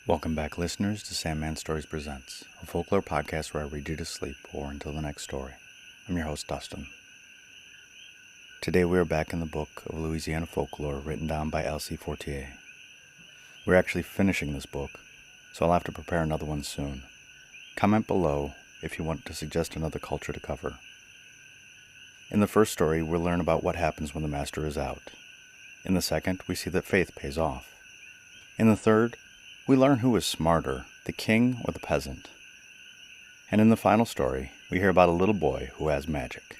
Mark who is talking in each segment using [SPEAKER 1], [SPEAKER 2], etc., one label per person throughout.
[SPEAKER 1] Welcome back, listeners, to Sandman Stories Presents, a folklore podcast where I read you to sleep or until the next story. I'm your host, Dustin. Today we are back in the book of Louisiana folklore written down by Fortier. We're actually finishing this book, so I'll have to prepare another one soon. Comment below if you want to suggest another culture to cover. In the first story, we'll learn about what happens when the master is out. In the second, we see that faith pays off. In the third, we learn who is smarter, the king or the peasant. And in the final story, we hear about a little boy who has magic.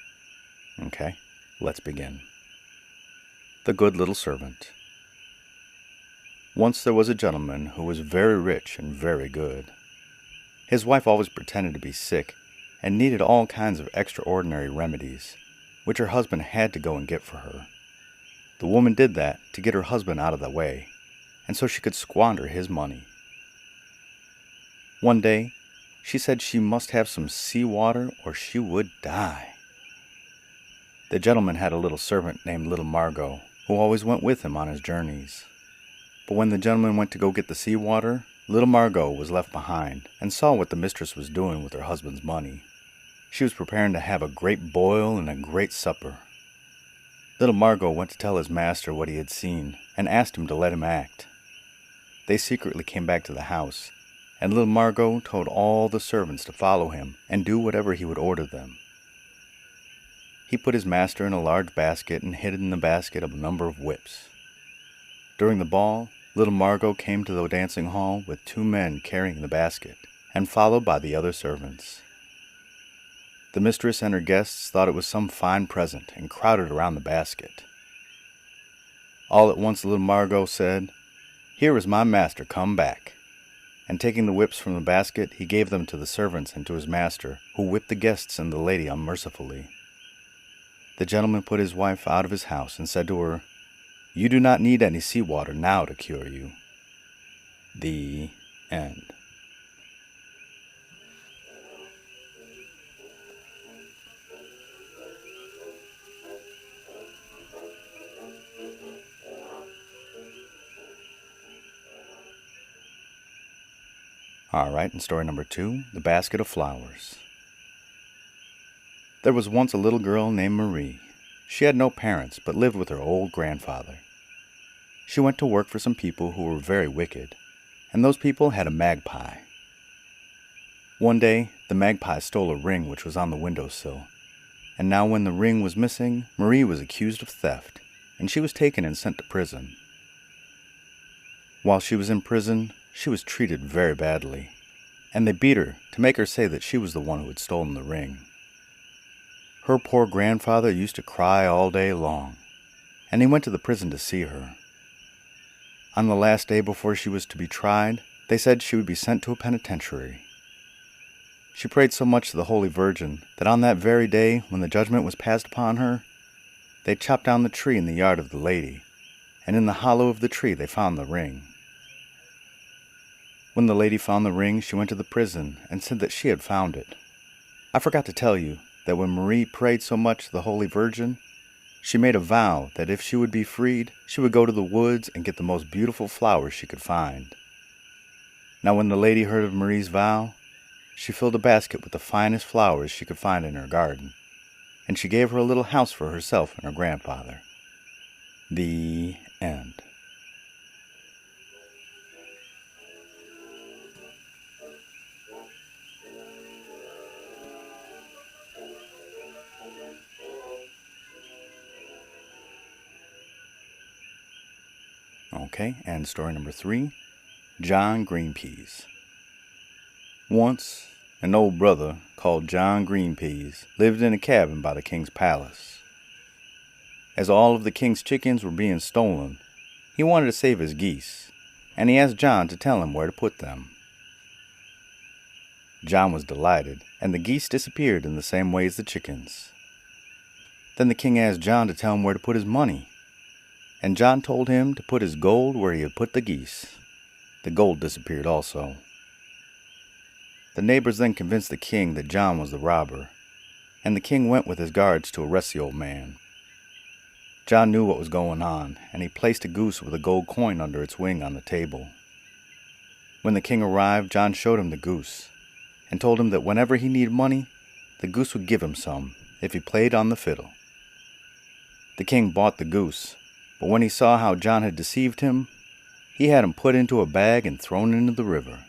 [SPEAKER 1] Okay, let's begin. The Good Little Servant. Once there was a gentleman who was very rich and very good. His wife always pretended to be sick and needed all kinds of extraordinary remedies, which her husband had to go and get for her. The woman did that to get her husband out of the way, and so she could squander his money. One day, she said she must have some seawater or she would die. The gentleman had a little servant named Little Margot, who always went with him on his journeys. But when the gentleman went to go get the seawater, Little Margot was left behind and saw what the mistress was doing with her husband's money. She was preparing to have a great boil and a great supper. Little Margot went to tell his master what he had seen and asked him to let him act. They secretly came back to the house, and Little Margot told all the servants to follow him and do whatever he would order them. He put his master in a large basket and hid in the basket a number of whips. During the ball, Little Margot came to the dancing hall with two men carrying the basket, and followed by the other servants. The mistress and her guests thought it was some fine present and crowded around the basket. All at once Little Margot said, "Here is my master come back." And taking the whips from the basket, he gave them to the servants and to his master, who whipped the guests and the lady unmercifully. The gentleman put his wife out of his house and said to her, "You do not need any seawater now to cure you." The end. Alright, and story number 2, The Basket of Flowers. There was once a little girl named Marie. She had no parents, but lived with her old grandfather. She went to work for some people who were very wicked, and those people had a magpie. One day, the magpie stole a ring which was on the windowsill, and now when the ring was missing, Marie was accused of theft, and she was taken and sent to prison. While she was in prison, she was treated very badly, and they beat her to make her say that she was the one who had stolen the ring. Her poor grandfather used to cry all day long, and he went to the prison to see her. On the last day before she was to be tried, they said she would be sent to a penitentiary. She prayed so much to the Holy Virgin that on that very day when the judgment was passed upon her, they chopped down the tree in the yard of the lady, and in the hollow of the tree they found the ring. When the lady found the ring, she went to the prison and said that she had found it. I forgot to tell you that when Marie prayed so much to the Holy Virgin, she made a vow that if she would be freed, she would go to the woods and get the most beautiful flowers she could find. Now when the lady heard of Marie's vow, she filled a basket with the finest flowers she could find in her garden, and she gave her a little house for herself and her grandfather. The end. Okay, and story number 3, John Greenpeas. Once, an old brother called John Greenpeas lived in a cabin by the king's palace. As all of the king's chickens were being stolen, he wanted to save his geese, and he asked John to tell him where to put them. John was delighted, and the geese disappeared in the same way as the chickens. Then the king asked John to tell him where to put his money, and John told him to put his gold where he had put the geese. The gold disappeared also. The neighbors then convinced the king that John was the robber, and the king went with his guards to arrest the old man. John knew what was going on, and he placed a goose with a gold coin under its wing on the table. When the king arrived, John showed him the goose, and told him that whenever he needed money, the goose would give him some, if he played on the fiddle. The king bought the goose, but when he saw how John had deceived him, he had him put into a bag and thrown into the river.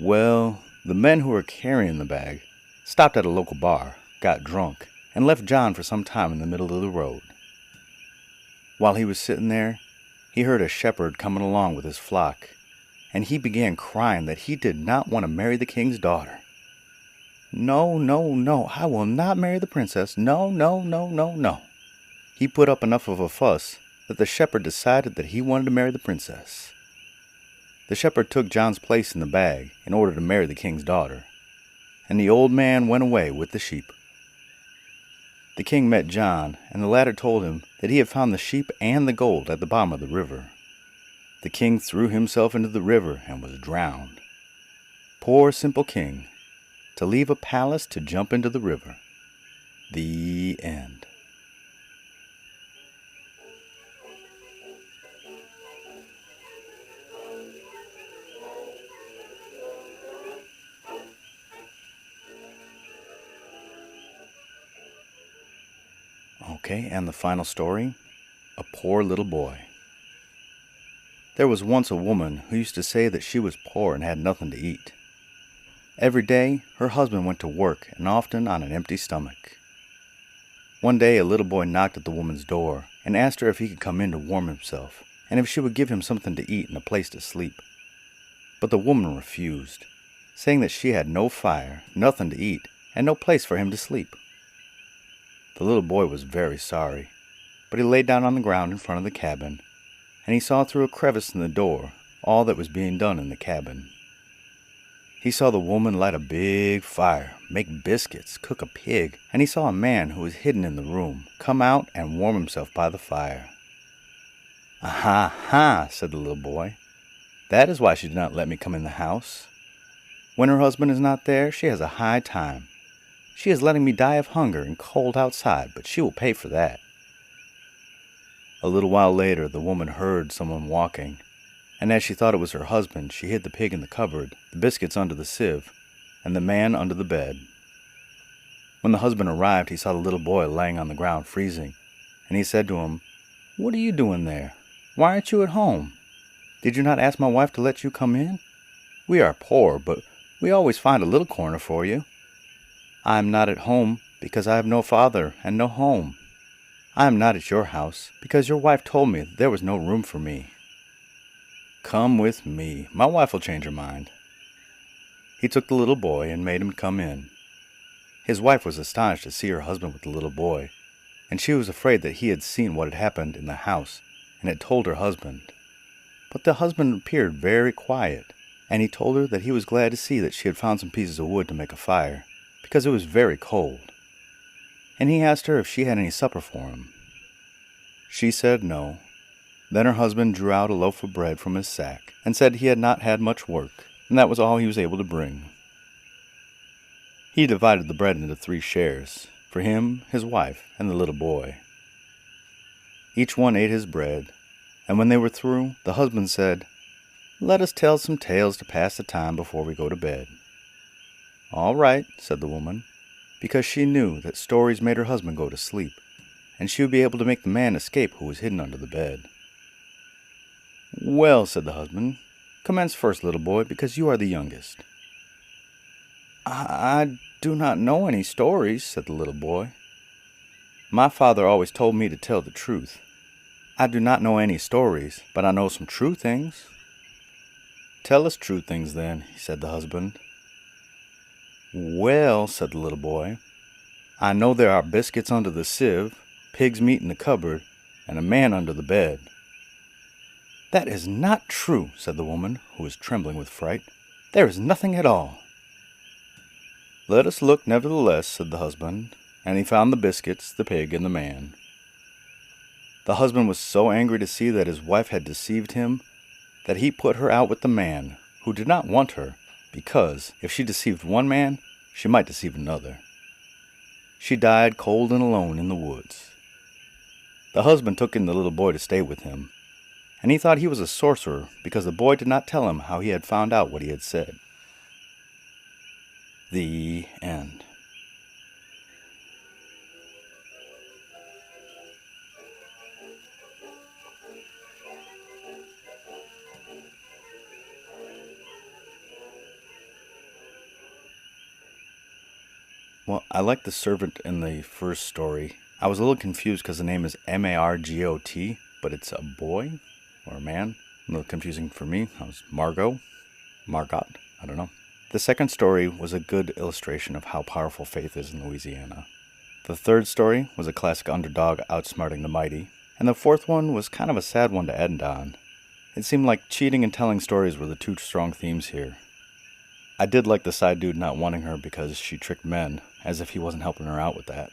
[SPEAKER 1] Well, the men who were carrying the bag stopped at a local bar, got drunk, and left John for some time in the middle of the road. While he was sitting there, he heard a shepherd coming along with his flock, and he began crying that he did not want to marry the king's daughter. No, no, no, I will not marry the princess. No, no, no, no, no. He put up enough of a fuss that the shepherd decided that he wanted to marry the princess. The shepherd took John's place in the bag in order to marry the king's daughter, and the old man went away with the sheep. The king met John, and the latter told him that he had found the sheep and the gold at the bottom of the river. The king threw himself into the river and was drowned. Poor simple king, to leave a palace to jump into the river. The end. Okay, and the final story, A Poor Little Boy. There was once a woman who used to say that she was poor and had nothing to eat. Every day, her husband went to work, and often on an empty stomach. One day, a little boy knocked at the woman's door and asked her if he could come in to warm himself, and if she would give him something to eat and a place to sleep. But the woman refused, saying that she had no fire, nothing to eat, and no place for him to sleep. The little boy was very sorry, but he lay down on the ground in front of the cabin, and he saw through a crevice in the door all that was being done in the cabin. He saw the woman light a big fire, make biscuits, cook a pig, and he saw a man who was hidden in the room come out and warm himself by the fire. "Aha, ha," said the little boy. "That is why she did not let me come in the house. When her husband is not there, she has a high time. She is letting me die of hunger and cold outside, but she will pay for that." A little while later, the woman heard someone walking, and as she thought it was her husband, she hid the pig in the cupboard, the biscuits under the sieve, and the man under the bed. When the husband arrived, he saw the little boy laying on the ground freezing, and he said to him, "What are you doing there? Why aren't you at home? Did you not ask my wife to let you come in? We are poor, but we always find a little corner for you. I am not at home because I have no father and no home. I am not at your house because your wife told me that there was no room for me. Come with me. My wife will change her mind." He took the little boy and made him come in. His wife was astonished to see her husband with the little boy, and she was afraid that he had seen what had happened in the house and had told her husband. But the husband appeared very quiet, and he told her that he was glad to see that she had found some pieces of wood to make a fire, because it was very cold. And he asked her if she had any supper for him. She said no. Then her husband drew out a loaf of bread from his sack and said he had not had much work, and that was all he was able to bring. He divided the bread into 3 shares, for him, his wife, and the little boy. Each one ate his bread, and when they were through, the husband said, "Let us tell some tales to pass the time before we go to bed." "All right," said the woman, because she knew that stories made her husband go to sleep, and she would be able to make the man escape who was hidden under the bed. "Well," said the husband, "commence first, little boy, because you are the youngest." I do not know any stories," said the little boy. "My father always told me to tell the truth. I do not know any stories, but I know some true things." "Tell us true things then," said the husband. "Well," said the little boy, "I know there are biscuits under the sieve, pig's meat in the cupboard, and a man under the bed." "That is not true," said the woman, who was trembling with fright. "There is nothing at all." "Let us look nevertheless," said the husband, and he found the biscuits, the pig, and the man. The husband was so angry to see that his wife had deceived him that he put her out with the man, who did not want her, because if she deceived one man, she might deceive another. She died cold and alone in the woods. The husband took in the little boy to stay with him, and he thought he was a sorcerer because the boy did not tell him how he had found out what he had said. The end. Well, I like the servant in the first story. I was a little confused because the name is Margot, but it's a boy or a man. A little confusing for me. I was Margot, I don't know. The second story was a good illustration of how powerful faith is in Louisiana. The third story was a classic underdog outsmarting the mighty, and the fourth one was kind of a sad one to end on. It seemed like cheating and telling stories were the two strong themes here. I did like the side dude not wanting her because she tricked men, as if he wasn't helping her out with that.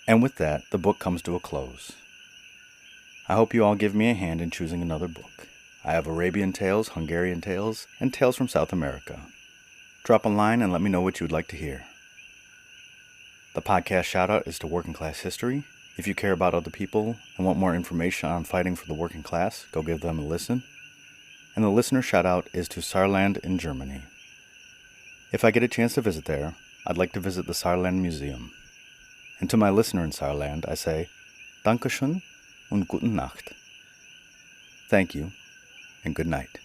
[SPEAKER 1] And with that, the book comes to a close. I hope you all give me a hand in choosing another book. I have Arabian Tales, Hungarian Tales, and Tales from South America. Drop a line and let me know what you would like to hear. The podcast shoutout is to Working Class History. If you care about other people and want more information on fighting for the working class, go give them a listen. And the listener shoutout is to Saarland in Germany. If I get a chance to visit there, I'd like to visit the Saarland Museum. And to my listener in Saarland, I say, Dankeschön und guten Nacht. Thank you, and good night.